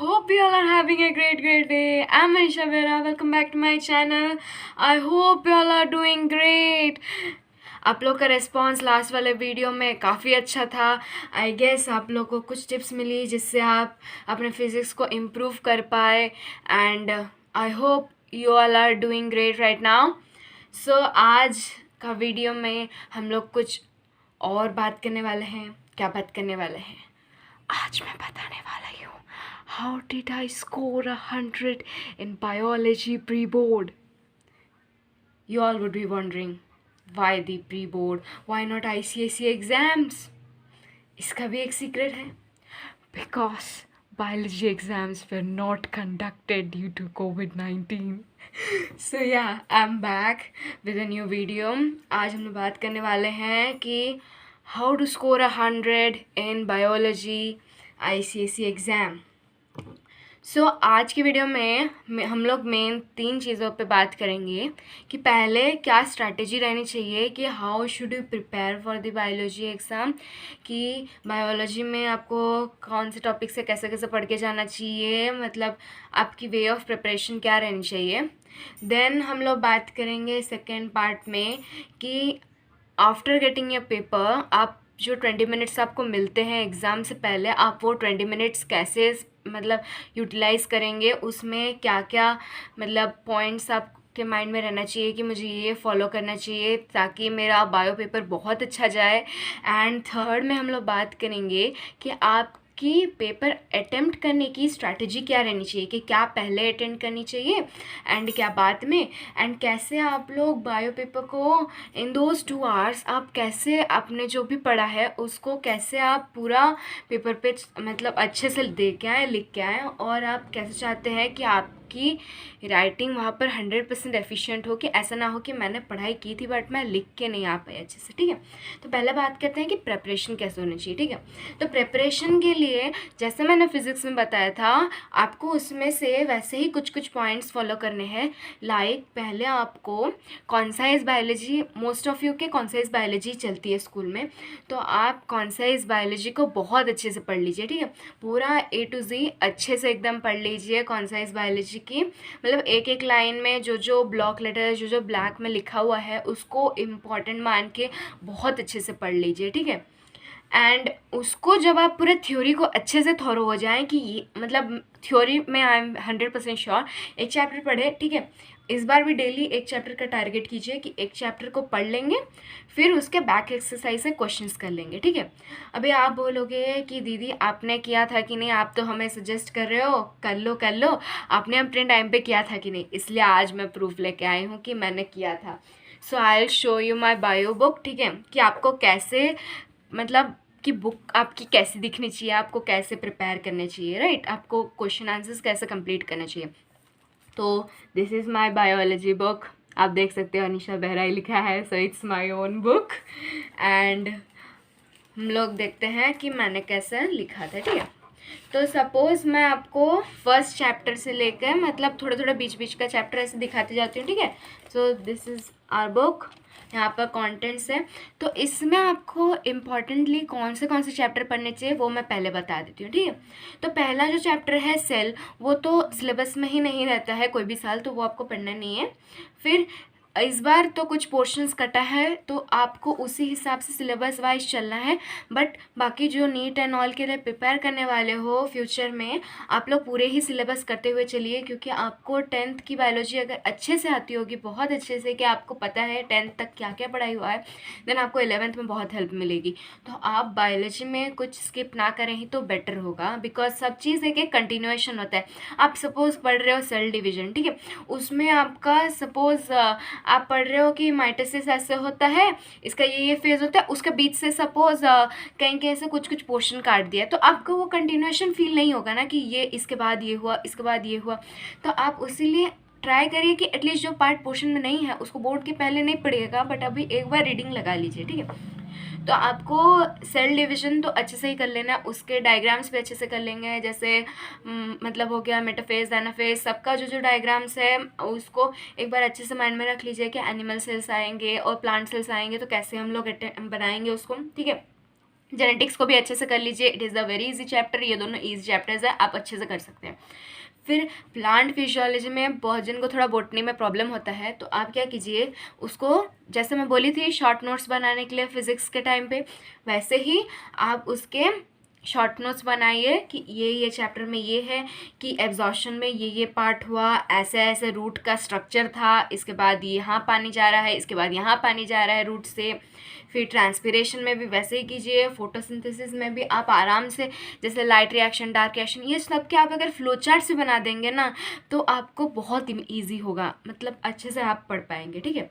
hope you all are having a great day. I'm Manisha Vera. Welcome back to my channel. I hope you all are doing great. आप लोग का response last वाले video में काफ़ी अच्छा था. I guess आप लोग को कुछ टिप्स मिली जिससे आप अपने फिज़िक्स को इम्प्रूव कर पाए. And I hope you all are doing great right now. So आज का वीडियो में हम लोग कुछ और बात करने वाले हैं. क्या बात करने वाले हैं? आज मैं बताने वाला हूँ how did I score 100 in biology pre-board. You all would be wondering why the pre-board, why not ICSE exams? इसका भी एक सीक्रेट है. Because biology exams were not conducted due to COVID-19. So yeah, I'm back with a new video. आज हम लोग बात करने वाले हैं कि how to score 100 in biology ICSE exam. सो आज की वीडियो में हम लोग मेन 3 चीज़ों पे बात करेंगे कि पहले क्या स्ट्रैटेजी रहनी चाहिए कि how should you prepare for the biology exam, कि बायोलॉजी में आपको कौन से टॉपिक से कैसे कैसे पढ़ के जाना चाहिए, मतलब आपकी वे ऑफ प्रिपरेशन क्या रहनी चाहिए. देन हम लोग बात करेंगे सेकेंड पार्ट में कि आफ्टर गेटिंग योर पेपर आप जो 20 मिनट्स आपको मिलते हैं एग्ज़ाम से पहले, आप वो 20 मिनट्स कैसे मतलब यूटिलाइज़ करेंगे, उसमें क्या क्या मतलब पॉइंट्स आपके माइंड में रहना चाहिए कि मुझे ये फॉलो करना चाहिए ताकि मेरा बायो पेपर बहुत अच्छा जाए. एंड थर्ड में हम लोग बात करेंगे कि आपकी पेपर अटेम्प्ट करने की स्ट्रैटेजी क्या रहनी चाहिए, कि क्या पहले अटेम्प्ट करनी चाहिए एंड क्या बाद में, एंड कैसे आप लोग बायो पेपर को इन दोज 2 आवर्स आप कैसे आपने जो भी पढ़ा है उसको कैसे आप पूरा पेपर पे मतलब अच्छे से दे के आए, लिख के आए, और आप कैसे चाहते हैं कि आपकी राइटिंग वहाँ पर 100% एफिशिएंट हो, कि ऐसा ना हो कि मैंने पढ़ाई की थी बट मैं लिख के नहीं आ पाई अच्छे से. ठीक है, तो पहले बात करते हैं कि प्रेपरेशन कैसे होनी चाहिए. ठीक है, तो प्रेपरेशन के लिए जैसे मैंने फिज़िक्स में बताया था आपको उसमें से वैसे ही कुछ पॉइंट्स फॉलो करने हैं. लाइक पहले आपको concise biology, most of you के कॉन्साइज बायोलॉजी चलती है स्कूल में, तो आप कॉन्साइज बायोलॉजी को बहुत अच्छे से पढ़ लीजिए. ठीक है, पूरा A to Z अच्छे से एकदम पढ़ लीजिए कॉन्साइज बायोलॉजी की. मतलब एक लाइन में जो ब्लॉक लेटर जो ब्लैक में लिखा हुआ है उसको इम्पॉर्टेंट मान के बहुत अच्छे से पढ़ लीजिए. ठीक है, एंड उसको जब आप पूरे थ्योरी को अच्छे से थॉरो हो जाएं कि ये मतलब थ्योरी में आई एम 100% श्योर, एक चैप्टर पढ़े. ठीक है, इस बार भी डेली एक चैप्टर का टारगेट कीजिए कि एक चैप्टर को पढ़ लेंगे, फिर उसके बैक एक्सरसाइज से क्वेश्चंस कर लेंगे. ठीक है, अभी आप बोलोगे कि दीदी आपने किया था कि नहीं, आप तो हमें सजेस्ट कर रहे हो कर लो, आपने अपने टाइम पे किया था कि नहीं, इसलिए आज मैं प्रूफ लेके आई हूँ कि मैंने किया था. So I will show you my bio book. ठीक है, कि आपको कैसे मतलब कि बुक आपकी कैसी दिखनी चाहिए, आपको कैसे प्रिपेयर करने चाहिए, राइट, आपको क्वेश्चन आंसर्स कैसे कंप्लीट करना चाहिए. तो this is my biology book, आप देख सकते हो अनीशा बेहरा ही लिखा है, so it's my own book. And हम लोग देखते हैं कि मैंने कैसे लिखा था. ठीक है, तो सपोज़ मैं आपको फर्स्ट चैप्टर से लेकर मतलब थोड़ा बीच का चैप्टर ऐसे दिखाती जाती हूँ. ठीक है, so this is our book, यहाँ पर कंटेंट्स है. तो इसमें आपको इम्पॉर्टेंटली कौन से चैप्टर पढ़ने चाहिए वो मैं पहले बता देती हूँ. ठीक है, तो पहला जो चैप्टर है सेल, वो तो सिलेबस में ही नहीं रहता है कोई भी साल, तो वो आपको पढ़ना नहीं है. फिर इस बार तो कुछ पोर्शंस कटा है तो आपको उसी हिसाब से सिलेबस वाइज चलना है, बट बाकी जो नीट एंड ऑल के लिए प्रिपेयर करने वाले हो फ्यूचर में, आप लोग पूरे ही सिलेबस करते हुए चलिए, क्योंकि आपको 10th की बायोलॉजी अगर अच्छे से आती होगी, बहुत अच्छे से, कि आपको पता है 10th तक क्या क्या पढ़ाई हुआ है, देन आपको 11th में बहुत हेल्प मिलेगी. तो आप बायोलॉजी में कुछ स्किप ना करें ही तो बेटर होगा, बिकॉज सब चीज़ एक कंटिन्यूएशन होता है. आप सपोज़ पढ़ रहे हो सेल डिवीजन, ठीक है, उसमें आपका सपोज़ आप पढ़ रहे हो कि माइटोसिस ऐसे होता है, इसका ये फेज़ होता है, उसके बीच से सपोज़ कहीं से कुछ पोर्शन काट दिया, तो आपको वो कंटिन्यूएशन फील नहीं होगा ना कि ये इसके बाद ये हुआ, इसके बाद ये हुआ. तो आप उसीलिए ट्राई करिए कि एटलीस्ट जो पार्ट पोर्शन में नहीं है उसको बोर्ड के पहले नहीं पढ़िएगा, बट अभी एक बार रीडिंग लगा लीजिए. ठीक है, तो आपको सेल डिवीजन तो अच्छे से ही कर लेना है, उसके डायग्राम्स भी अच्छे से कर लेंगे. जैसे मतलब हो गया मेटाफेज, एनाफेज, सबका जो डायग्राम्स है उसको एक बार अच्छे से माइंड में रख लीजिए कि एनिमल सेल्स आएंगे और प्लांट सेल्स आएंगे तो कैसे हम लोग बनाएंगे उसको. ठीक है, जेनेटिक्स को भी अच्छे से कर लीजिए, it is a very easy chapter, ये दोनों इजी चैप्टर्स है, आप अच्छे से कर सकते हैं। फिर प्लांट फिजियोलॉजी में बहुत जन को थोड़ा बोटनी में प्रॉब्लम होता है, तो आप क्या कीजिए, उसको जैसे मैं बोली थी शॉर्ट नोट्स बनाने के लिए फिज़िक्स के टाइम पे, वैसे ही आप उसके शॉर्ट नोट्स बनाइए कि ये चैप्टर में ये है कि एब्जॉर्प्शन में ये पार्ट हुआ, ऐसे ऐसे रूट का स्ट्रक्चर था, इसके बाद यहाँ पानी जा रहा है, इसके बाद यहाँ पानी जा रहा है रूट से। फिर ट्रांसपिरेशन में भी वैसे ही कीजिए, फोटोसिंथेसिस में भी आप आराम से, जैसे लाइट रिएक्शन, डार्क रिएक्शन, ये सब के आप अगर फ्लो चार्ट से बना देंगे ना तो आपको बहुत ईजी होगा, मतलब अच्छे से आप पढ़ पाएंगे, ठीक है।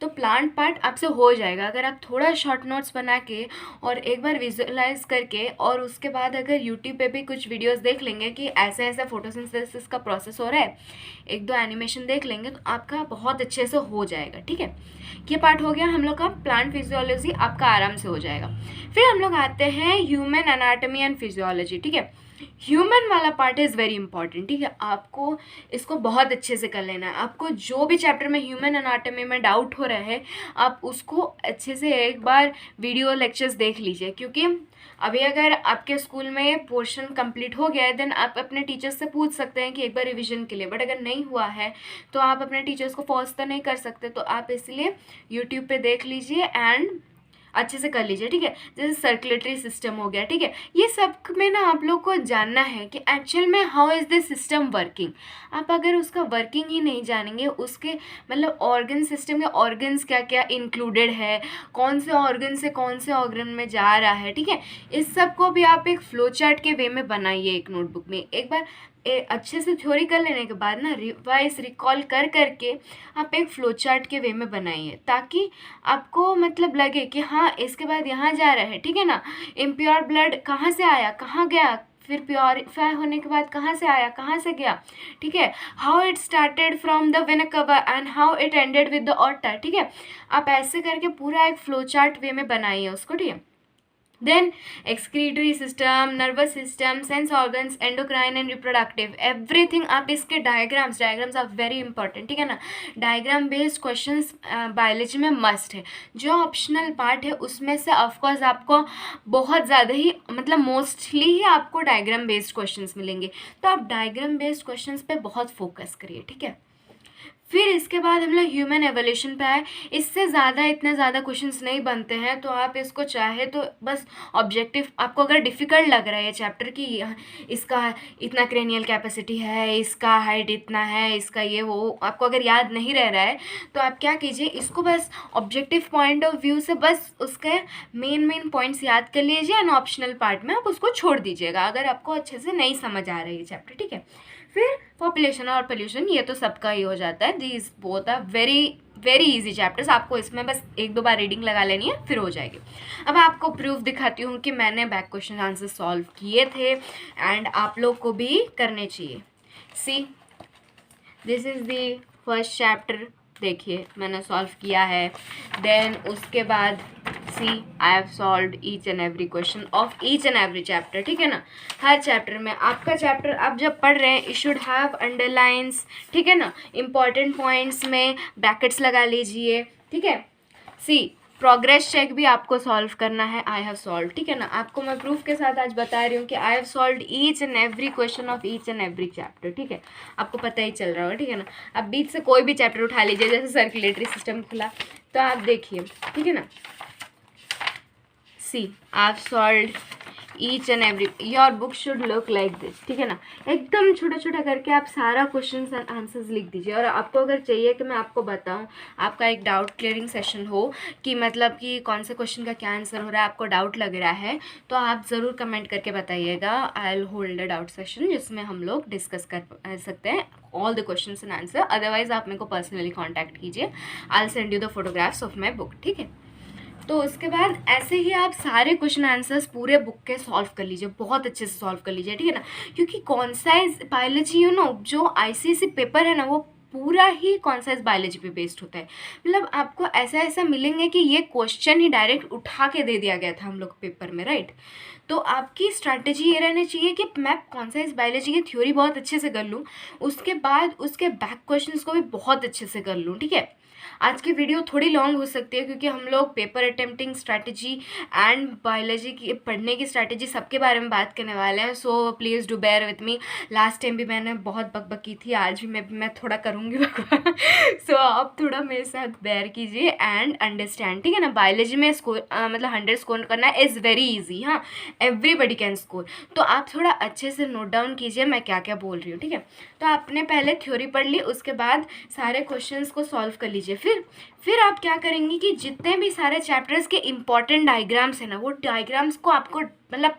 तो प्लांट पार्ट आपसे हो जाएगा अगर आप थोड़ा शॉर्ट नोट्स बना के और एक बार विजुअलाइज करके, और उसके बाद अगर यूट्यूब पे भी कुछ वीडियोस देख लेंगे कि ऐसे ऐसे फोटोसिंथेसिस का प्रोसेस हो रहा है, एक दो एनिमेशन देख लेंगे तो आपका बहुत अच्छे से हो जाएगा, ठीक है। ये पार्ट हो गया हम लोग का प्लांट फिजियोलॉजी, आपका आराम से हो जाएगा। फिर हम लोग आते हैं ह्यूमन एनाटॉमी एंड फिजियोलॉजी, ठीक है। ह्यूमन वाला पार्ट इज़ वेरी इंपॉर्टेंट, ठीक है, आपको इसको बहुत अच्छे से कर लेना है। आपको जो भी चैप्टर में ह्यूमन एनाटॉमी में डाउट हो रहा है, आप उसको अच्छे से एक बार वीडियो लेक्चर्स देख लीजिए, क्योंकि अभी अगर आपके स्कूल में पोर्शन कंप्लीट हो गया है देन आप अपने टीचर्स से पूछ सकते हैं कि एक बार रिवीजन के लिए, बट अगर नहीं हुआ है तो आप अपने टीचर्स को फोर्स तो नहीं कर सकते, तो आप इसलिए यूट्यूब पे देख लीजिए एंड अच्छे से कर लीजिए, ठीक है। जैसे सर्कुलेटरी सिस्टम हो गया, ठीक है, ये सब में ना आप लोग को जानना है कि एक्चुअल में how is this system working. आप अगर उसका वर्किंग ही नहीं जानेंगे, उसके मतलब ऑर्गन सिस्टम के ऑर्गन्स क्या क्या इंक्लूडेड है, कौन से ऑर्गन से कौन से ऑर्गन में जा रहा है, ठीक है, इस सब को भी आप एक फ्लो चार्ट के वे में बनाइए एक नोटबुक में। एक बार अच्छे से थ्योरी कर लेने के बाद ना रिवाइज रिकॉल कर करके आप एक फ्लो चार्ट के वे में बनाइए, ताकि आपको मतलब लगे कि हाँ इसके बाद यहाँ जा रहा है, ठीक है ना। इम्प्योर ब्लड कहाँ से आया, कहाँ गया, फिर प्योरीफाई होने के बाद कहाँ से आया, कहाँ से गया, ठीक है। How it started from the vena cava and how it ended with the aorta, ठीक है। आप ऐसे करके पूरा एक फ्लो चार्ट वे में बनाइए उसको, ठीक है। Then excretory system, nervous system, sense organs, endocrine and reproductive, everything आप इसके डायग्राम्स आर वेरी इंपॉर्टेंट, ठीक है ना। डायग्राम बेस्ड क्वेश्चंस बायोलॉजी में मस्ट है। जो ऑप्शनल पार्ट है उसमें से ऑफकोर्स आपको बहुत ज़्यादा ही मतलब मोस्टली ही आपको डायग्राम बेस्ड क्वेश्चंस मिलेंगे, तो आप डायग्राम बेस्ड क्वेश्चंस पे बहुत फोकस करिए, ठीक है। फिर इसके बाद हम लोग ह्यूमन एवोल्यूशन पे आए। इससे ज़्यादा इतने ज़्यादा क्वेश्चंस नहीं बनते हैं, तो आप इसको चाहे तो बस ऑब्जेक्टिव, आपको अगर डिफ़िकल्ट लग रहा है ये चैप्टर कि इसका इतना क्रेनियल कैपेसिटी है, इसका हाइट इतना है, इसका ये वो आपको अगर याद नहीं रह रहा है, तो आप क्या कीजिए, इसको बस ऑब्जेक्टिव पॉइंट ऑफ व्यू से बस उसके मेन पॉइंट्स याद कर लीजिए एंड ऑप्शनल पार्ट में आप उसको छोड़ दीजिएगा अगर आपको अच्छे से नहीं समझ आ रहा है ये चैप्टर, ठीक है। फिर पॉपुलेशन और पोल्यूशन, ये तो सबका ही हो जाता है, these both are very very easy chapters, आपको इसमें बस एक दो बार रीडिंग लगा लेनी है फिर हो जाएगी। अब आपको प्रूफ दिखाती हूँ कि मैंने बैक क्वेश्चन आंसर सॉल्व किए थे एंड आप लोग को भी करने चाहिए। See this is the first chapter, देखिए मैंने सॉल्व किया है। देन उसके बाद see I have solved each and every question of each and every chapter, ठीक है ना। हर चैप्टर में आपका चैप्टर आप जब पढ़ रहे हैं इट शुड हैव अंडरलाइंस, ठीक है ना। इंपॉर्टेंट पॉइंट्स में ब्रैकेट्स लगा लीजिए, ठीक है। सी प्रोग्रेस चेक भी आपको सॉल्व करना है, आई हैव सॉल्व, ठीक है ना। आपको मैं प्रूफ के साथ आज बता रही हूँ कि आई have solved each and every question of each and every chapter, ठीक है। आपको पता ही चल रहा होगा, ठीक है ना। अब बीच से कोई भी चैप्टर उठा लीजिए, जैसे सर्कुलेटरी सिस्टम खुला तो आप देखिए, ठीक है ना। See I have solved each and every, your book should look like this, ठीक है ना। एकदम छोटा छोटा करके आप सारा क्वेश्चन आंसर्स लिख दीजिए। और आपको अगर चाहिए कि मैं आपको बताऊं, आपका एक डाउट क्लियरिंग सेशन हो कि मतलब कि कौन से क्वेश्चन का क्या आंसर हो रहा है, आपको डाउट लग रहा है, तो आप ज़रूर कमेंट करके बताइएगा। I will hold a doubt session जिसमें हम लोग डिस्कस कर सकते हैं all the questions and answer. Otherwise आप मेरे को पर्सनली कॉन्टैक्ट कीजिए, I will send you the photographs of my book, ठीक है। तो उसके बाद ऐसे ही आप सारे क्वेश्चन आंसर्स पूरे बुक के सॉल्व कर लीजिए, बहुत अच्छे से सॉल्व कर लीजिए, ठीक है ना। क्योंकि कौन सा बायोलॉजी जो आईसीएसई पेपर है ना वो पूरा ही कॉन्साइज बायोलॉजी पे बेस्ड होता है। मतलब आपको ऐसा ऐसा मिलेंगे कि ये क्वेश्चन ही डायरेक्ट उठा के दे दिया गया था हम लोग पेपर में, राइट। तो आपकी स्ट्रैटेजी ये रहनी चाहिए कि मैं कॉन्साइज बायोलॉजी की थ्योरी बहुत अच्छे से कर लूँ, उसके बाद उसके बैक क्वेश्चंस को भी बहुत अच्छे से कर लूँ, ठीक है। आज की वीडियो थोड़ी लॉन्ग हो सकती है क्योंकि हम लोग paper attempting strategy and biology की पढ़ने की स्ट्रैटेजी सबके बारे में बात करने वाले हैं। So please do bear with me. Last time भी मैंने बहुत बकबक की थी, आज भी मैं थोड़ा करूँगी बकबक। सो आप थोड़ा मेरे साथ बेयर कीजिए एंड अंडरस्टैंड, ठीक है ना। बायोलॉजी में स्कोर मतलब 100 स्कोर करना इज़ वेरी ईजी, हाँ, एवरीबडी कैन स्कोर। तो आप थोड़ा अच्छे से नोट डाउन कीजिए मैं क्या क्या बोल रही हूँ, ठीक है। तो आपने पहले थ्योरी पढ़ ली, उसके बाद सारे क्वेश्चंस को सॉल्व कर लीजिए। फिर आप क्या करेंगे कि जितने भी सारे चैप्टर्स के इंपॉर्टेंट डायग्राम्स हैं ना, वो डायग्राम्स को आपको मतलब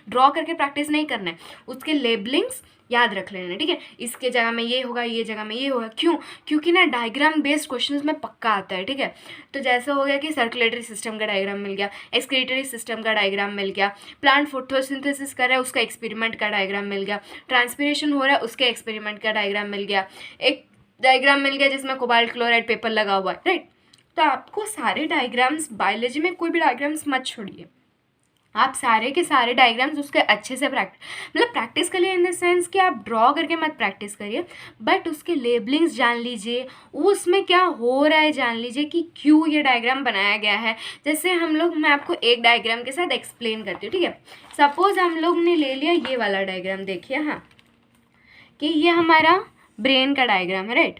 ड्रॉ करके प्रैक्टिस नहीं करना है, उसके लेबलिंग्स याद रख लेना है, ठीक है। इसके जगह में ये होगा, ये जगह में ये होगा, क्यों? क्योंकि ना डायग्राम बेस्ड क्वेश्चंस में पक्का आता है, ठीक है। तो जैसे हो गया कि सर्कुलेटरी सिस्टम का डायग्राम मिल गया, एक्सक्रीटरी सिस्टम का डायग्राम मिल गया, प्लांट फोटोसिंथेसिस कर रहा है उसका एक्सपेरिमेंट का डायग्राम मिल गया, ट्रांसपिरेशन हो रहा है उसके एक्सपेरिमेंट का डायग्राम मिल गया, एक डायग्राम मिल गया जिसमें कोबाल्ट क्लोराइड पेपर लगा हुआ है, राइट। तो आपको सारे डायग्राम्स, बायोलॉजी में कोई भी डायग्राम्स मत छोड़िए, आप सारे के सारे डायग्राम्स उसके अच्छे से प्रैक्टिस करिए इन द सेंस कि आप ड्रॉ करके मत प्रैक्टिस करिए, बट उसके लेबलिंग्स जान लीजिए, उसमें क्या हो रहा है जान लीजिए कि क्यों ये डायग्राम बनाया गया है। जैसे मैं आपको एक डायग्राम के साथ एक्सप्लेन करती हूँ, ठीक है। सपोज हम लोग ने ले लिया ये वाला डायग्राम, देखिए हाँ, कि ये हमारा ब्रेन का डायग्राम है, राइट।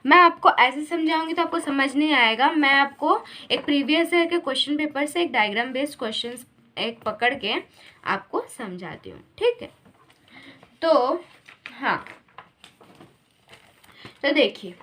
मैं आपको ऐसे समझाऊंगी तो आपको समझ नहीं आएगा, मैं आपको एक प्रीवियस ईयर के क्वेश्चन पेपर से एक डायग्राम बेस्ड क्वेश्चन एक पकड़ के आपको समझाती हूँ, ठीक है। तो हाँ, तो देखिए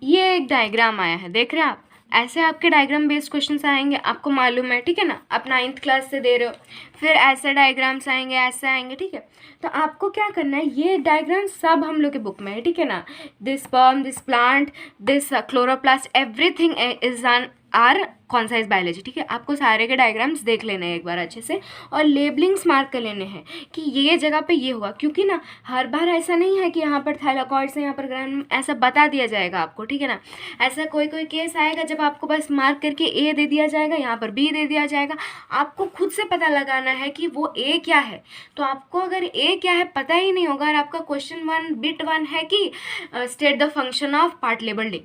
ये एक डायग्राम आया है, देख रहे हैं आप। ऐसे आपके डायग्राम बेस्ड क्वेश्चंस आएंगे, आपको मालूम है, ठीक है ना, आप 9th क्लास से दे रहे हो। फिर ऐसे डायग्राम्स आएंगे, ऐसे आएंगे, ठीक है। तो आपको क्या करना है, ये डायग्राम सब हम लोग के बुक में है, ठीक है ना। This sperm, this plant, this chloroplast, everything is on our concise biology, ठीक है। आपको सारे के डायग्राम्स देख लेने हैं एक बार अच्छे से, और लेबलिंग्स मार्क कर लेने हैं कि ये जगह पे ये होगा, क्योंकि ना हर बार ऐसा नहीं है कि यहाँ पर थाइलाकॉइड्स है, यहाँ पर ग्रैंड, ऐसा बता दिया जाएगा आपको, ठीक है ना। ऐसा कोई कोई केस आएगा जब आपको बस मार्क करके ए दे दिया जाएगा, यहाँ पर बी दे दिया जाएगा, आपको खुद से पता लगाना है कि वो ए क्या है। तो आपको अगर ए क्या है पता ही नहीं होगा, और आपका क्वेश्चन 1 बिट 1 है कि state the function of part labelling,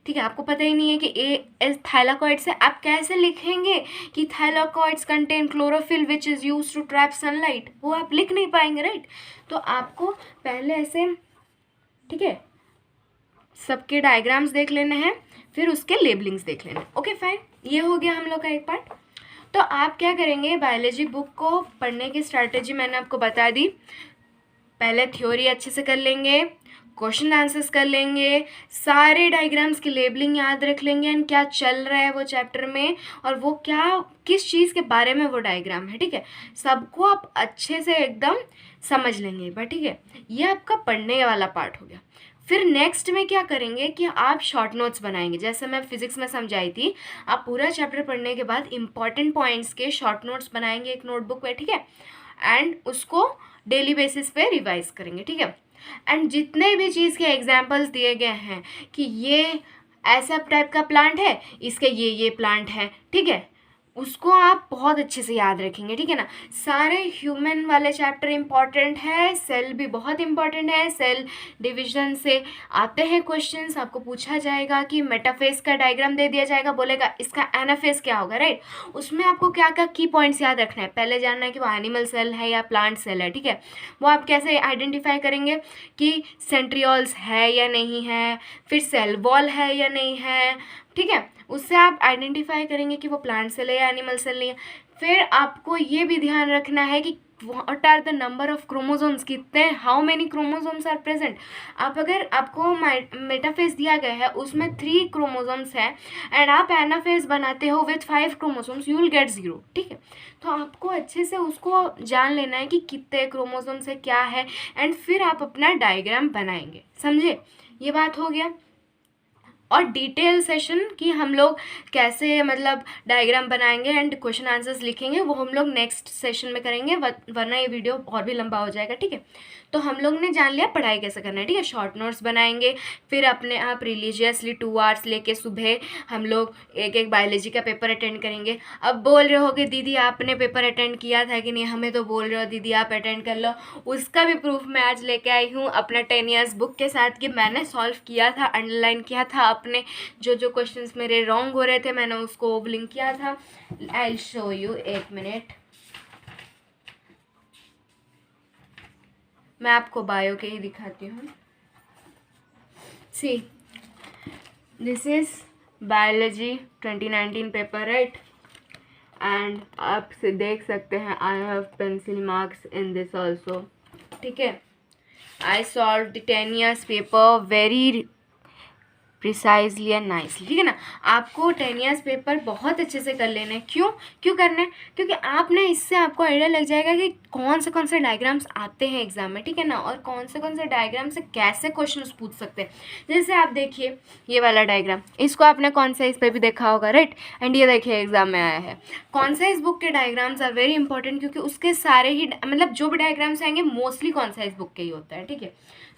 ठीक है, आपको पता ही नहीं है कि ए इज थाइलाकॉइड्स है, आप कैसे लिखेंगे कि thylakoids contain chlorophyll which is use to trap sunlight, वो आप लिख नहीं पाएंगे, राइट। तो आपको पहले ऐसे, ठीक है, सबके डायग्राम्स देख लेने हैं, फिर उसके लेबलिंग्स देख लेने हैं। ओके फाइन, ये हो गया हम लोग का एक पार्ट। तो आप क्या करेंगे, बायोलॉजी बुक को पढ़ने की स्ट्रैटेजी मैंने आपको बता दी। पहले थ्योरी अच्छे से कर लेंगे, क्वेश्चन आंसर्स कर लेंगे, सारे डायग्राम्स की लेबलिंग याद रख लेंगे एंड क्या चल रहा है वो चैप्टर में, और वो क्या किस चीज़ के बारे में वो डायग्राम है, ठीक है। सबको आप अच्छे से एकदम समझ लेंगे एक बार, ठीक है। ये आपका पढ़ने वाला पार्ट हो गया। फिर नेक्स्ट में क्या करेंगे कि आप शॉर्ट नोट्स बनाएंगे, जैसे मैं फिजिक्स में समझाई थी। आप पूरा चैप्टर पढ़ने के बाद इंपॉर्टेंट पॉइंट्स के शॉर्ट नोट्स बनाएंगे एक नोटबुक पे, ठीक है, एंड उसको डेली बेसिस पे रिवाइज करेंगे, ठीक है। एंड जितने भी चीज़ के एग्जाम्पल्स दिए गए हैं कि ये ऐसा टाइप का प्लांट है, इसके ये प्लांट है, ठीक है, उसको आप बहुत अच्छे से याद रखेंगे, ठीक है ना। सारे ह्यूमन वाले चैप्टर इंपॉर्टेंट है, सेल भी बहुत इंपॉर्टेंट है। सेल डिवीजन से आते हैं क्वेश्चंस, आपको पूछा जाएगा कि मेटाफेज का डायग्राम दे दिया जाएगा, बोलेगा इसका एनाफेज क्या होगा, राइट। उसमें आपको क्या क्या की पॉइंट्स याद रखना है, पहले जानना है कि वो एनिमल सेल है या प्लांट सेल है, ठीक है। वो आप कैसे आइडेंटिफाई करेंगे कि सेंट्रियोल्स है या नहीं है, फिर सेल वॉल है या नहीं है, ठीक है। उससे आप आइडेंटिफाई करेंगे कि वो प्लांट सेल है या एनिमल सेल नहीं है। फिर आपको ये भी ध्यान रखना है कि what are the number of chromosomes, कितने, how many chromosomes are present. आप अगर आपको मेटाफेज दिया गया है उसमें 3 क्रोमोसोम्स है एंड आप एनाफेज बनाते हो with 5 chromosomes, you will get 0, ठीक है। तो आपको अच्छे से उसको जान लेना है कि कितने क्रोमोसोम्स है, क्या है, एंड फिर आप अपना डायग्राम बनाएंगे, समझे। ये बात हो गया। और डिटेल सेशन कि हम लोग कैसे मतलब डायग्राम बनाएंगे एंड क्वेश्चन आंसर्स लिखेंगे, वो हम लोग नेक्स्ट सेशन में करेंगे, वरना ये वीडियो और भी लंबा हो जाएगा, ठीक है। तो हम लोग ने जान लिया पढ़ाई कैसे करना है, ठीक है। शॉर्ट नोट्स बनाएंगे, फिर अपने आप रिलीजियसली 2 आवर्स लेके सुबह हम लोग एक बायोलॉजी का पेपर अटेंड करेंगे। अब बोल रहे होगे दीदी आपने पेपर अटेंड किया था कि नहीं, हमें तो बोल रहे हो दीदी आप अटेंड कर लो। उसका भी प्रूफ मैं आज लेके आई हूँ अपना 10 ईयर्स बुक के साथ कि मैंने सॉल्व किया था, अंडरलाइन किया था अपने जो जो क्वेश्चंस मेरे रॉन्ग हो रहे थे, मैंने उसको लिंक किया था। आई विल शो यू, 1 मिनट। मैं आपको बायो के ही दिखाती हूँ। See this is biology 2019 paper, right. And आप से देख सकते हैं I have pencil marks in this also, ठीक है। I solve the 10 years paper very precisely and nicely, ठीक है ना। आपको 10 ईयर्स पेपर बहुत अच्छे से कर लेने। क्यों करने? क्योंकि आप ना इससे आपको आइडिया लग जाएगा कि कौन से डायग्राम्स आते हैं एग्जाम में, ठीक है ना, और कौन से डायग्राम से कैसे क्वेश्चंस पूछ सकते हैं। जैसे आप देखिए ये वाला डायग्राम, इसको आपने कॉन्साइज पे भी देखा होगा, राइट। एंड ये देखिए एग्जाम में आया है। कॉन्साइज बुक के डायग्राम्स आर वेरी इंपॉर्टेंट, क्योंकि उसके सारे ही मतलब जो भी डायग्राम्स आएंगे मोस्टली कॉन्साइज बुक के ही होता है, ठीक है।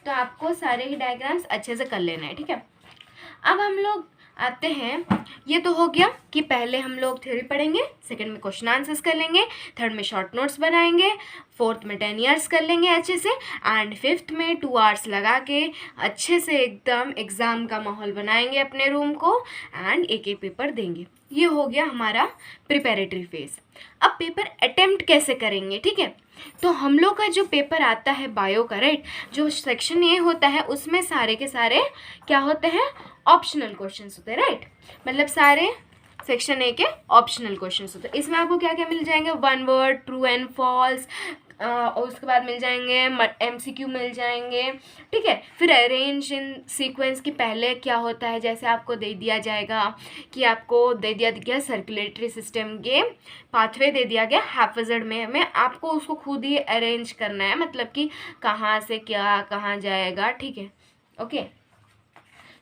तो आपको सारे ही डायग्राम्स अच्छे से कर लेना है, ठीक है। अब हम लोग आते हैं, ये तो हो गया कि पहले हम लोग थ्योरी पढ़ेंगे, सेकंड में क्वेश्चन आंसर्स कर लेंगे, थर्ड में शॉर्ट नोट्स बनाएंगे, फोर्थ में 10 ईयर्स कर लेंगे अच्छे से, एंड फिफ्थ में 2 आवर्स लगा के अच्छे से एकदम एग्ज़ाम का माहौल बनाएंगे अपने रूम को, एंड एक पेपर देंगे। ये हो गया हमारा प्रिपरेटरी फेज। अब पेपर अटेम्प्ट कैसे करेंगे, ठीक है। तो हम लोग का जो पेपर आता है बायो का, राइट, जो सेक्शन ए होता है उसमें सारे के सारे क्या होते हैं, ऑप्शनल क्वेश्चंस होते हैं, राइट। मतलब सारे सेक्शन ए के ऑप्शनल क्वेश्चंस होते हैं। इसमें आपको क्या क्या मिल जाएंगे, 1 वर्ड, ट्रू एंड फॉल्स, और उसके बाद मिल जाएंगे MCQ मिल जाएंगे, ठीक है। फिर अरेंज इन सीक्वेंस की पहले क्या होता है, जैसे आपको दे दिया जाएगा कि आपको दे दिया गया सर्कुलेटरी सिस्टम के पाथवे दे दिया गया हैफेजर्ड में आपको उसको खुद ही अरेंज करना है, मतलब कि कहाँ से क्या कहाँ जाएगा, ठीक है, ओके।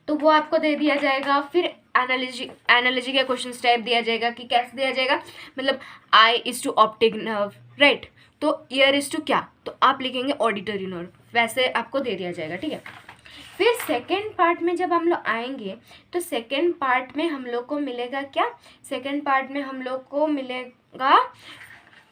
तो वो आपको दे दिया जाएगा। फिर एनालॉजी का क्वेश्चन टाइप दिया जाएगा कि कैसे दिया जाएगा, मतलब eye is to optic nerve, right, तो ईयर इज टू क्या, तो आप लिखेंगे ऑडिटरी नर्व, वैसे आपको दे दिया जाएगा, ठीक है। फिर सेकेंड पार्ट में जब हम लोग आएंगे तो सेकेंड पार्ट में हम लोग को मिलेगा क्या, सेकेंड पार्ट में हम लोग को मिलेगा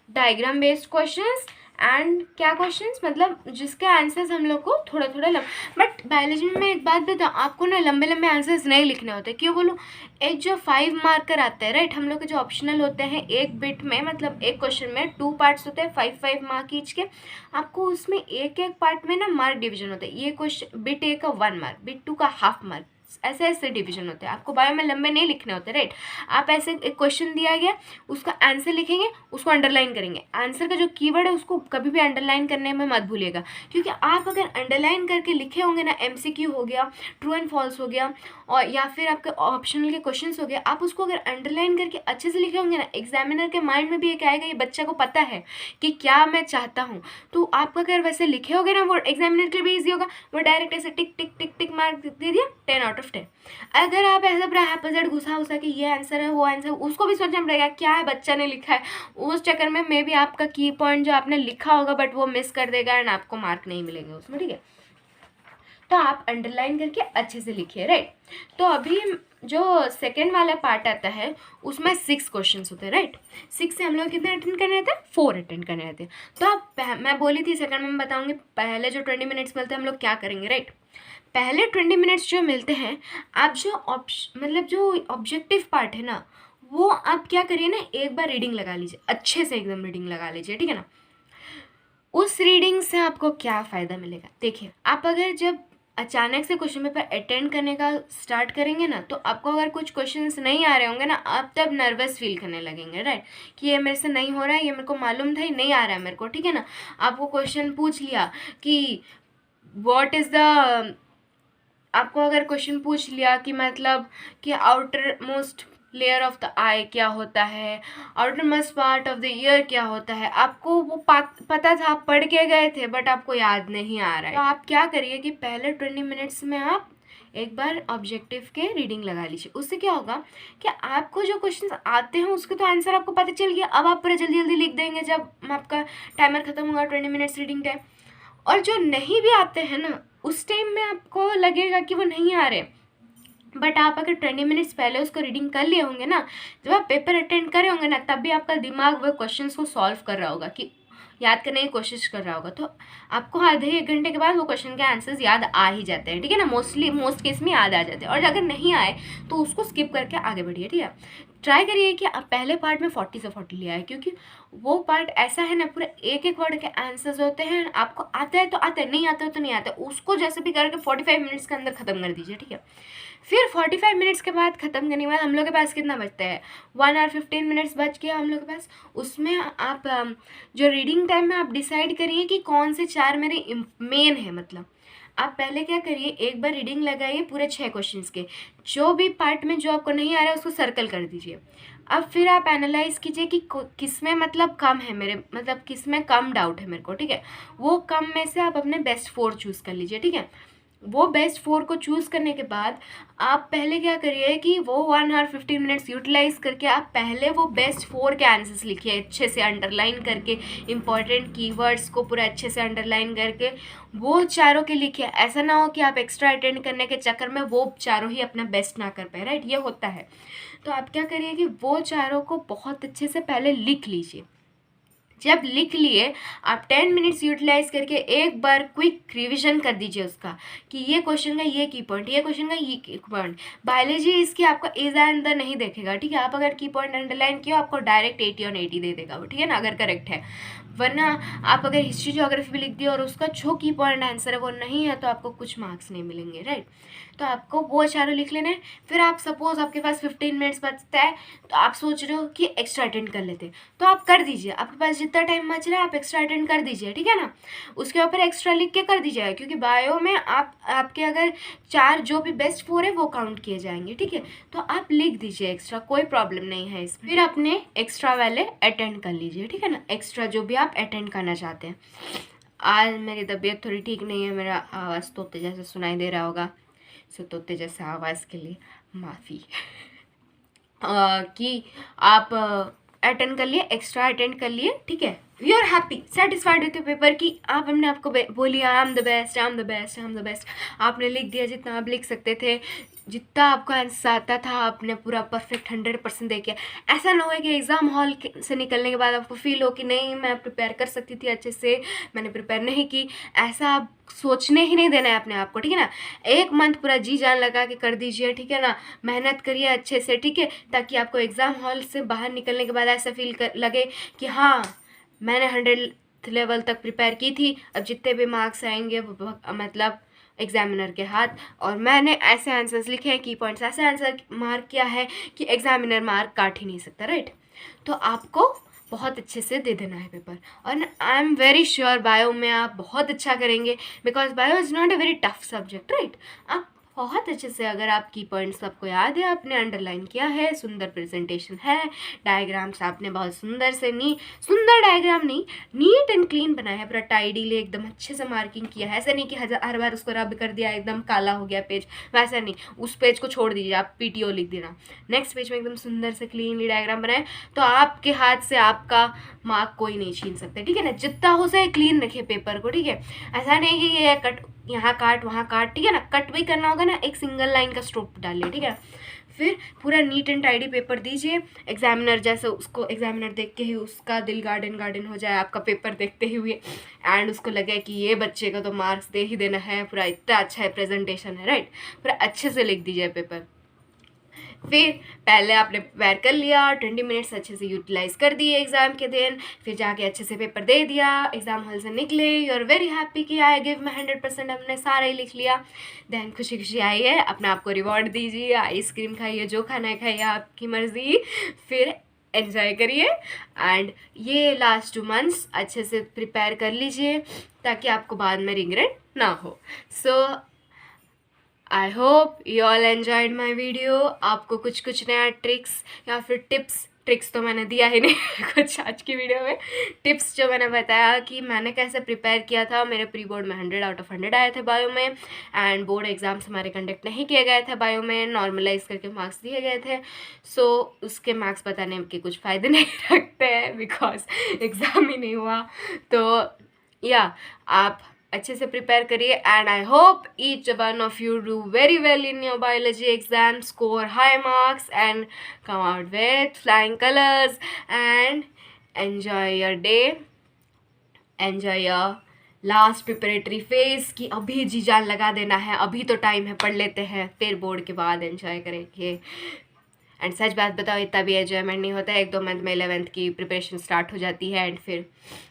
डायग्राम बेस्ड क्वेश्चंस एंड क्या क्वेश्चंस, मतलब जिसके आंसर्स हम लोग को थोड़ा थोड़ा बट बायोलॉजी में मैं एक बात बताऊँ आपको ना, लंबे लंबे आंसर्स नहीं लिखने होते। क्यों बोलूँ, एक जो 5 मार्कर आते हैं, राइट, हम लोग के जो ऑप्शनल होते हैं एक बिट में, मतलब एक क्वेश्चन में 2 पार्ट्स होते हैं, 5 मार्क ईच के। आपको उसमें एक पार्ट में ना मार्क डिवीजन होता है। ये क्वेश्चन बिट ए का 1 मार्क, बिट 2 का हाफ मार्क, ऐसे ऐसे डिवीजन होते हैं। आपको बायो में लंबे नहीं लिखने होते, राइट। आप ऐसे एक क्वेश्चन दिया गया, उसका आंसर लिखेंगे, उसको अंडरलाइन करेंगे। आंसर का जो कीवर्ड है उसको कभी भी अंडरलाइन करने में मत भूलिएगा, क्योंकि आप अगर अंडरलाइन करके लिखे होंगे ना, MCQ हो गया, ट्रू एंड फॉल्स हो गया, और या फिर आपके ऑप्शनल के क्वेश्चंस हो गए, आप उसको अगर अंडरलाइन करके अच्छे से लिखे होंगे ना, एग्जामिनर के माइंड में भी एक आएगा ये बच्चा को पता है कि क्या मैं चाहता हूँ। तो आपका अगर वैसे लिखे होगे ना, वो एग्जामिनर के लिए भी ईजी होगा, वो डायरेक्ट ऐसे टिक टिक टिक टिक मार्क दे दिया 10 आउट ऑफ 10। अगर आप ऐसा पूरा हैपजेड घुसा उसा कि ये आंसर है वो आंसर, उसको भी सोचना पड़ेगा क्या है बच्चा ने लिखा है, उस चक्कर में मे भी आपका की पॉइंट जो आपने लिखा होगा बट वो मिस कर देगा एंड आपको मार्क नहीं मिलेंगे उसमें, ठीक है। तो आप अंडरलाइन करके अच्छे से लिखिए, राइट। तो अभी जो सेकेंड वाला पार्ट आता है उसमें 6 क्वेश्चंस होते हैं, राइट। 6 से हम लोग कितने अटेंड करने रहते हैं, 4 अटेंड करने रहते हैं। तो आप मैं बोली थी सेकंड में मैं बताऊंगी, पहले जो 20 मिनट्स मिलते हैं हम लोग क्या करेंगे, राइट। पहले 20 मिनट्स जो मिलते हैं, आप जो मतलब जो ऑब्जेक्टिव पार्ट है ना, वो आप क्या करिए ना, एक बार रीडिंग लगा लीजिए, अच्छे से एकदम रीडिंग लगा लीजिए, ठीक है ना। उस रीडिंग से आपको क्या फ़ायदा मिलेगा, देखिए आप अगर जब अचानक से क्वेश्चन पेपर अटेंड करने का स्टार्ट करेंगे ना, तो आपको अगर कुछ क्वेश्चंस नहीं आ रहे होंगे ना, आप तब नर्वस फील करने लगेंगे, राइट, कि ये मेरे से नहीं हो रहा है, ये मेरे को मालूम था, ये नहीं आ रहा है मेरे को, ठीक है ना। आपको क्वेश्चन पूछ लिया कि व्हाट इज़ द, आपको अगर क्वेश्चन पूछ लिया कि मतलब कि outer most layer of the eye क्या होता है, outer most part of the ear क्या होता है, आपको वो पता था, आप पढ़ के गए थे बट आपको याद नहीं आ रहा है। तो आप क्या करिए कि पहले 20 मिनट्स में आप एक बार ऑब्जेक्टिव के रीडिंग लगा लीजिए। उससे क्या होगा कि आपको जो क्वेश्चन आते हैं उसके तो आंसर आपको पता चल गया, अब आप पूरा जल्दी जल्दी लिख देंगे जब आपका टाइमर खत्म होगा, 20 मिनट्स रीडिंग टाइम। और जो नहीं भी आते हैं ना, उस टाइम में आपको लगेगा कि वो नहीं आ रहे, बट आप अगर 20 मिनट्स पहले उसको रीडिंग कर लिए होंगे ना, जब आप पेपर अटेंड करे होंगे ना, तब भी आपका दिमाग वो क्वेश्चंस को सॉल्व कर रहा होगा, कि याद करने की कोशिश कर रहा होगा। तो आपको आधे एक घंटे के बाद वो क्वेश्चन के आंसर्स याद आ ही जाते हैं, ठीक है ना, मोस्ट केस में याद आ जाते हैं। और अगर नहीं आए तो उसको स्किप करके आगे बढ़िए, ठीक है। ट्राई करिए कि आप पहले पार्ट में 40 से 40 ले आए, क्योंकि वो पार्ट ऐसा है ना, पूरे एक एक वर्ड के आंसर्स होते हैं। आपको आता है तो आता है, नहीं आता है तो नहीं आता है, उसको जैसे भी करके 45 मिनट्स के अंदर ख़त्म कर दीजिए, ठीक है। फिर 45 मिनट्स के बाद ख़त्म करने के बाद हम लोग के पास कितना बचता है, 1 आवर 15 मिनट्स बच गया हम लोग के पास। उसमें आप जो रीडिंग टाइम में आप डिसाइड करिए कि कौन से 4 मेरे मेन है। मतलब आप पहले क्या करिए, एक बार रीडिंग लगाइए पूरे 6 क्वेश्चंस के, जो भी पार्ट में जो आपको नहीं आ रहा है उसको सर्कल कर दीजिए। अब फिर आप एनालाइज कीजिए कि किस में मतलब कम है मेरे, मतलब किस में कम डाउट है मेरे को, ठीक है। वो कम में से आप अपने बेस्ट 4 चूज़ कर लीजिए, ठीक है। वो बेस्ट 4 को चूज़ करने के बाद आप पहले क्या करिए कि वो 1 आवर 15 मिनट्स यूटिलाइज करके आप पहले वो बेस्ट 4 के आंसर्स लिखिए, अच्छे से अंडरलाइन करके, इंपॉर्टेंट कीवर्ड्स को पूरा अच्छे से अंडरलाइन करके वो चारों के लिखिए। ऐसा ना हो कि आप एक्स्ट्रा अटेंड करने के चक्कर में वो चारों ही अपना बेस्ट ना कर पाए, राइट, ये होता है। तो आप क्या करिए कि वो चारों को बहुत अच्छे से पहले लिख लीजिए। जब लिख लिए आप 10 मिनट्स यूटिलाइज करके एक बार क्विक रिवीजन कर दीजिए उसका, कि ये क्वेश्चन का ये की पॉइंट, ये क्वेश्चन का ये की पॉइंट। बायोलॉजी इसकी आपका इज एंड द नहीं देखेगा, ठीक है। आप अगर की पॉइंट अंडरलाइन किया आपको डायरेक्ट 80 और 80 दे देगा वो, ठीक है ना, अगर करेक्ट है। वरना आप अगर हिस्ट्री ज्योग्राफी भी लिख दिए और उसका जो की पॉइंट आंसर है वो नहीं है तो आपको कुछ मार्क्स नहीं मिलेंगे, राइट। तो आपको वो चारों लिख लेने। फिर आप सपोज आपके पास 15 मिनट्स बचता है तो आप सोच रहे हो कि एक्स्ट्रा अटेंड कर लेते, तो आप कर दीजिए। आपके पास जितना टाइम बच रहा है आप एक्स्ट्रा अटेंड कर दीजिए, ठीक है ना। उसके ऊपर एक्स्ट्रा लिख के कर दीजिए, क्योंकि बायो में आपके अगर 4 जो भी बेस्ट 4 है वो काउंट किए जाएंगे, ठीक है। तो आप लिख दीजिए एक्स्ट्रा, कोई प्रॉब्लम नहीं है इसमें। फिर अपने एक्स्ट्रा वाले अटेंड कर लीजिए, ठीक है ना, एक्स्ट्रा जो भी आप अटेंड करना चाहते हैं। आज मेरी तबीयत थोड़ी ठीक नहीं है, मेरा आवाज़ तोते जैसे सुनाई दे रहा होगा, सो तोते जैसे आवाज़ के लिए माफ़ी। कि आप अटेंड कर लिए, एक्स्ट्रा अटेंड कर लिए, ठीक है। We are happy satisfied with paper कि आप हमने आपको बोली I am the best, I am the best, I am the best. आपने लिख दिया जितना आप लिख सकते थे, जितना आपको आंसर आता था आपने पूरा परफेक्ट 100% दे के। ऐसा ना हो कि एग्ज़ाम हॉल से निकलने के बाद आपको फील हो कि नहीं मैं प्रिपेयर कर सकती थी अच्छे से, मैंने प्रिपेयर नहीं की। ऐसा आप सोचने ही नहीं देना है अपने आप को, ठीक है ना। 1 मंथ पूरा जी जान लगा के कर दीजिए, ठीक है ना, मेहनत करिए अच्छे से, ठीक है, ताकि आपको एग्ज़ाम हॉल से बाहर निकलने के बाद ऐसा फील लगे कि हाँ मैंने 100 लेवल तक प्रिपेयर की थी, अब जितने भी मार्क्स आएंगे वो मतलब एग्जामिनर के हाथ, और मैंने ऐसे आंसर्स लिखे हैं, की पॉइंट्स ऐसे आंसर मार्क किया है कि एग्जामिनर मार्क काट ही नहीं सकता, राइट। तो आपको बहुत अच्छे से दे देना है पेपर, और I am very sure bio में आप बहुत अच्छा करेंगे, because bio is not a very tough subject, right. आप बहुत अच्छे से, अगर आप की पॉइंट्स आपको याद है, आपने अंडरलाइन किया है, सुंदर प्रेजेंटेशन है, डायग्राम्स आपने बहुत सुंदर से सुंदर डायग्राम नहीं, नीट एंड क्लीन बनाया है, पूरा टाइडीली एकदम अच्छे से मार्किंग किया है। ऐसा नहीं कि हर बार उसको रब कर दिया एकदम काला हो गया पेज, वैसा नहीं। उस पेज को छोड़ दीजिए, आप PTO लिख देना, नेक्स्ट पेज में एकदम सुंदर से क्लीनली डायग्राम बनाए, तो आपके हाथ से आपका मार्क कोई नहीं छीन सकता, ठीक है ना। जितना हो सके क्लीन रखिए पेपर को, ठीक है। ऐसा नहीं कि ये कट यहाँ काट वहाँ काट, ठीक है ना, कट भी करना होगा ना, एक सिंगल लाइन का स्ट्रोक डालिए, ठीक है। फिर पूरा नीट एंड टाइडी पेपर दीजिए, एग्जामिनर जैसे उसको एग्जामिनर देख के ही उसका दिल गार्डन हो जाए आपका पेपर देखते ही हुए, एंड उसको लगे कि ये बच्चे को तो मार्क्स दे ही देना है, पूरा इतना अच्छा है प्रेजेंटेशन है, राइट। पूरा अच्छे से लिख दीजिए पेपर। फिर पहले आपने प्रिपेयर कर लिया, 20 मिनट्स अच्छे से यूटिलाइज कर दिए एग्ज़ाम के दिन, फिर जाके अच्छे से पेपर दे दिया, एग्ज़ाम हॉल से निकले, यू आर वेरी हैप्पी कि आई गिव माई 100%, हमने सारा ही लिख लिया। देन खुशी खुशी आई है, अपने आप को रिवॉर्ड दीजिए, आइसक्रीम खाइए, जो खाना है खाइए, आपकी मर्ज़ी, फिर एंजॉय करिए। एंड ये लास्ट 2 मंथ्स अच्छे से प्रिपेयर कर लीजिए ताकि आपको बाद में रिग्रेट ना हो। So I hope you all enjoyed my video. आपको कुछ नया ट्रिक्स या फिर टिप्स ट्रिक्स तो मैंने दिया ही नहीं कुछ आज की वीडियो में। टिप्स जो मैंने बताया कि मैंने कैसे प्रिपेयर किया था। मेरे प्री बोर्ड में 100 आउट ऑफ 100 आए थे बायो में, एंड बोर्ड एग्ज़ाम्स हमारे कंडक्ट नहीं किए गए थे बायो में, नॉर्मलाइज करके मार्क्स दिए गए थे। सो उसके मार्क्स बताने के कुछ फ़ायदे नहीं रखते हैं, बिकॉज एग्ज़ाम ही नहीं हुआ। तो या आप अच्छे से प्रिपेयर करिए, and I hope each one of you do very well in your biology exam, score high marks and come out with flying colours, and enjoy your day, enjoy your last preparatory phase कि अभी जी जान लगा देना है, अभी तो time है, पढ़ लेते हैं, फिर बोर्ड के बाद एंजॉय करेंगे। एंड सच बात बताओ, इतना भी एन्जॉयमेंट नहीं होता है। 1-2 मंथ में 11th की प्रिपरेशन स्टार्ट हो जाती है, एंड फिर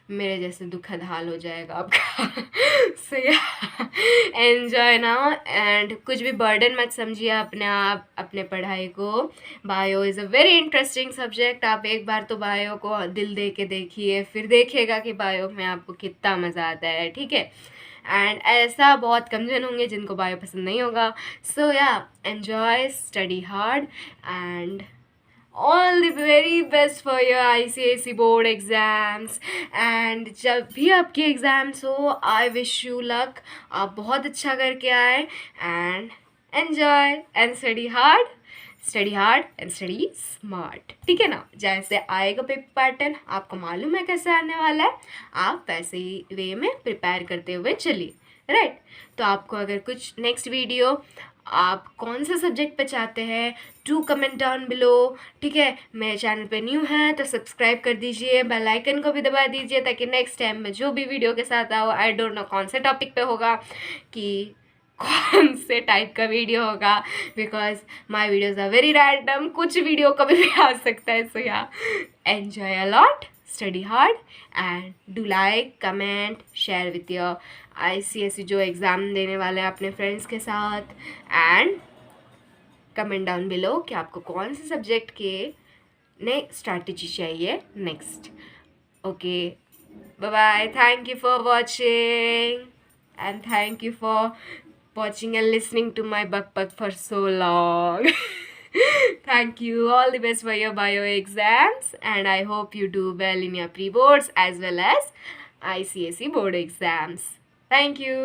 मेरे जैसे दुखद हाल हो जाएगा आपका। सो एन्जॉय ना, एंड कुछ भी बर्डन मत समझिए अपने आप, अपने पढ़ाई को। Bio is a very interesting subject. आप एक बार तो बायो को दिल दे के देखिए, फिर देखिएगा कि बायो में आपको कितना मज़ा आता है, ठीक है। एंड ऐसा बहुत कम जन होंगे जिनको बायो पसंद नहीं होगा। सो yeah enjoy, study hard, and all the very best for your ICSE board exams. And जब भी आपके एग्ज़ाम्स हो, आई विश यू लक, आप बहुत अच्छा करके आए, and enjoy and study hard and study smart, ठीक है ना। जैसे आएगा पेपर पैटर्न, आपको मालूम है कैसे आने वाला है, आप वैसे ही वे में प्रिपेयर करते हुए चलिए, राइट। तो आपको अगर कुछ नेक्स्ट वीडियो आप कौन से सब्जेक्ट पे चाहते हैं, डू कमेंट डाउन बिलो, ठीक है। मेरे चैनल पे न्यू है तो सब्सक्राइब कर दीजिए, बेल आइकन को भी दबा दीजिए, ताकि नेक्स्ट टाइम मैं जो भी वीडियो के साथ आओ, आई डोंट नो कौन से टॉपिक पे होगा, कि कौन से टाइप का वीडियो होगा, because my videos are very random, कुछ वीडियो कभी भी आ सकता है। So yeah enjoy a lot, study hard, and do like, comment, share with your ICSE जो एग्ज़ाम देने वाले हैं अपने फ्रेंड्स के साथ, एंड कमेंट डाउन बिलो कि आपको कौन से सब्जेक्ट के नए स्ट्रैटेजी चाहिए next. Okay, bye bye, thank you for watching, and thank you for watching and listening to my buck for so long. Thank you. All the best for your bio exams, and I hope you do well in your pre-boards as well as ICSE board exams. Thank you.